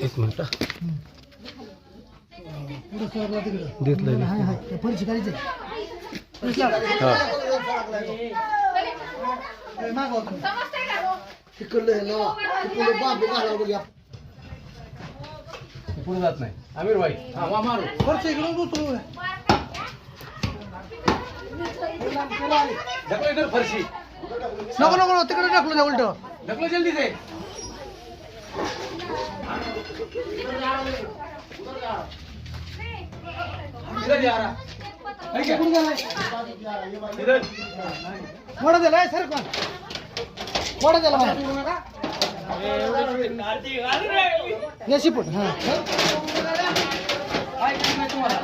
एक मिनिट पुढे जात नाही आमिर भाई मारू फरशी नको नको तिकडे टाकलो जा उलट ढकलो जल्दी से इधर जा रहा है क्या इधर मोड़ा दे ले सर कौन मोड़ा दे ला ये शिपुट हां आई मैं तुम्हारा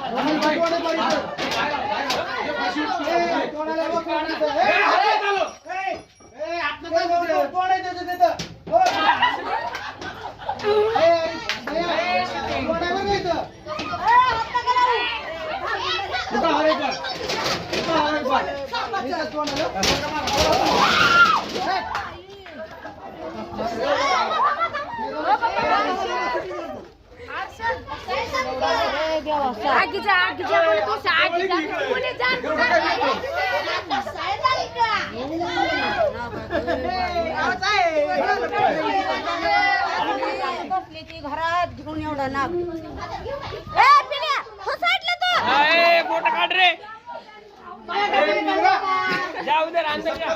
घरात घेऊन एवढा नाग फोटो काढ रे जाऊ दे अंदर जा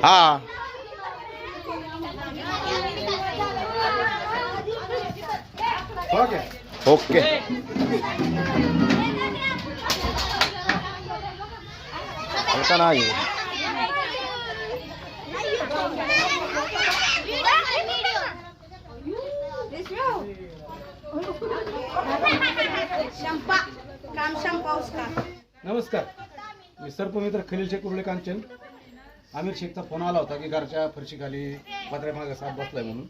हाँ ओके ऐसा ना ये नमस्कार मी सर्पमित्र खलील शेख कुर्ले कांचन आमिर शेखचा फोन आला होता की घरच्या फरशीखाली पत्र्या मागे साप बसलाय म्हणून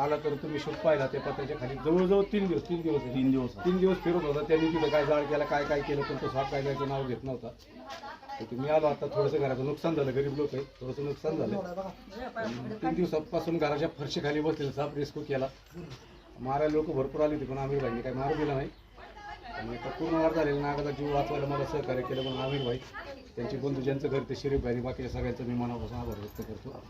आला तर तुम्ही शोध पाहिला त्या पत्र्याच्या खाली जवळजवळ तीन दिवस फिरत होता त्यांनी तिथं काय जाळ केला काय काय केलं पण तो साप काय जायचं नाव घेत नव्हता तर मी आलो आता थोडंसं घराचं नुकसान झालं गरीब लोक आहे थोडंसं नुकसान झालं 3 दिवसापासून घराच्या फरशीखाली बसलेला साप रेस्क्यू केला मारायला लोक भरपूर आली होती पण आमिर भाईंनी काही मारू दिला नाही आणि आता पूर्ण वाढ झालेला नागाचा जीव वाचवायला मला सहकार्य केलं पण आमिर भाई त्यांचे बंधू ज्यांचं घर ते शरीफ भाई बाकीच्या सगळ्यांचं मी मनापासून आभार व्यक्त करतो.